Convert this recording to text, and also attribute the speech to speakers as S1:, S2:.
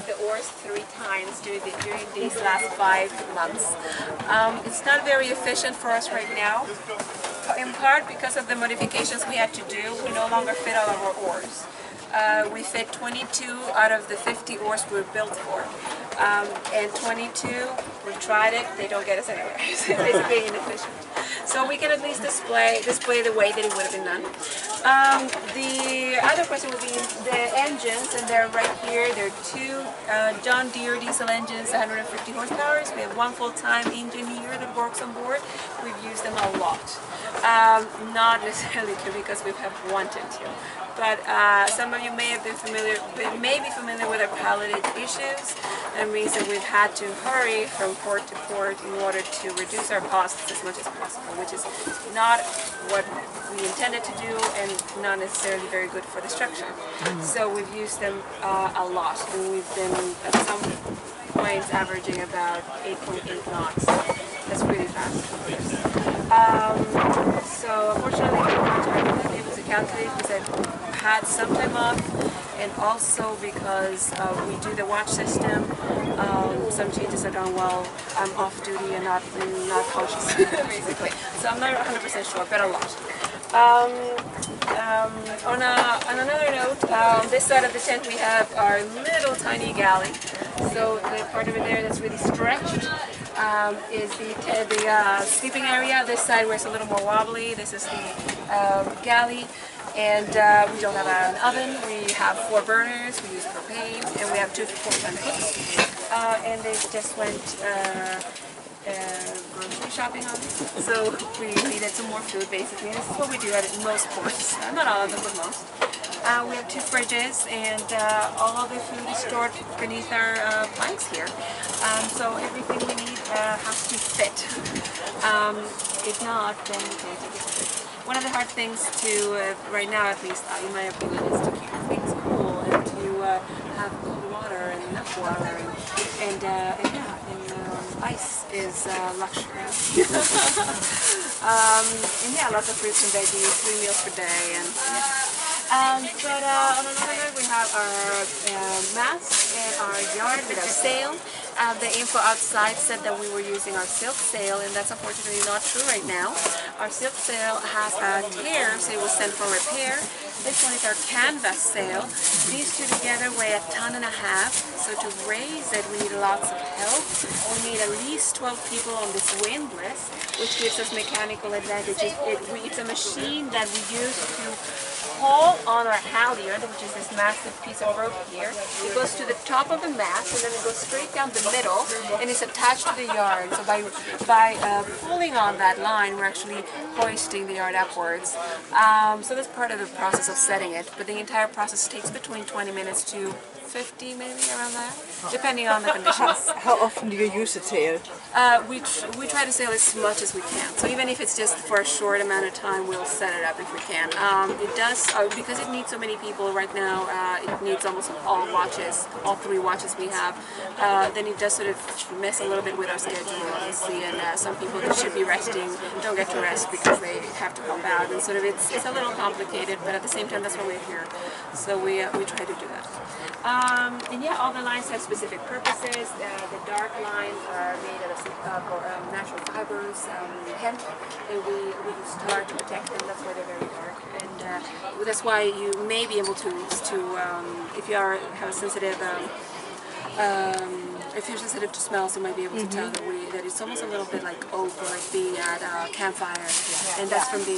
S1: the oars 3 times during these last 5 months. It's not very efficient for us right now, in part because of the modifications we had to do. We no longer fit all of our oars. We fit 22 out of the 50 oars we were built for. And 22, we've tried it, they don't get us anywhere. It's basically inefficient. So we can at least display the way that it would have been done. The other question would be the engines, and they're right here. They're 2 John Deere diesel engines, 150 horsepower. We have 1 full-time engineer that works on board. We've used them a lot. Not necessarily because we have wanted to, but some of you may be familiar with our palleted issues, and means that we've had to hurry from port to port in order to reduce our costs as much as possible, which is not what we intended to do and not necessarily very good for the structure. So we've used them a lot, and we've been at some points averaging about 8.8 knots. That's really fast. So unfortunately, we weren't able to calculate because I had some time off, and also because we do the watch system. Some changes are done while I'm off duty and not conscious, basically. So I'm not 100% sure, but a lot. On another note, on this side of the tent we have our little tiny galley. So the part over there that's really stretched is the sleeping area. This side where it's a little more wobbly, this is the galley. And we don't have an oven. We have 4 burners, we use propane, and we have 2 full-time cooks. And they just went grocery shopping on me. So we needed some more food, basically. This is what we do at most ports. Not all of them, but most. We have 2 fridges, and all of the food is stored beneath our planks here. So everything we need has to fit. If not, then we can't take it. One of the hard things to, right now at least, in my opinion, is to keep things cool and to have cold water and enough water, and ice is luxury. And yeah, lots of fruits and veggies, 3 meals per day, and yeah. But on another note, we have our mast and our yard with our sail. The info outside said that we were using our silk sail, and that's unfortunately not true right now. Our silk sail has a tear, so it was sent for repair. This one is our canvas sail. These 2 together weigh 1.5 tons, so to raise it we need lots of help. We need at least 12 people on this windlass, which gives us mechanical advantages. It's a machine that we use to haul on our halyard, which is this massive piece of rope here. It goes to the top of the mast, and then it goes straight down the middle, and it's attached to the yard. So by pulling on that line, we're actually hoisting the yard upwards. So that's part of the process of setting it, but the entire process takes between 20 minutes to 50, maybe around that, depending on the conditions.
S2: How often do you use the tail?
S1: We try to sail as much as we can. So even if it's just for a short amount of time, we'll set it up if we can. It does, because it needs so many people right now, it needs almost all 3 watches we have, then it does sort of mess a little bit with our schedule, obviously, and some people that should be resting don't get to rest because they have to help out, and sort of it's a little complicated, but at the same time that's why we're here. So we try to do that. And yeah, all the lines have specific purposes. The dark lines are made out of natural fibers, hemp, and we use tar to protect them. That's why they're very dark, and that's why you may be able to if you have a sensitive. If you're sensitive to smells, you might be able to tell that it's almost a little bit like oak or like being at a campfire, and that's from the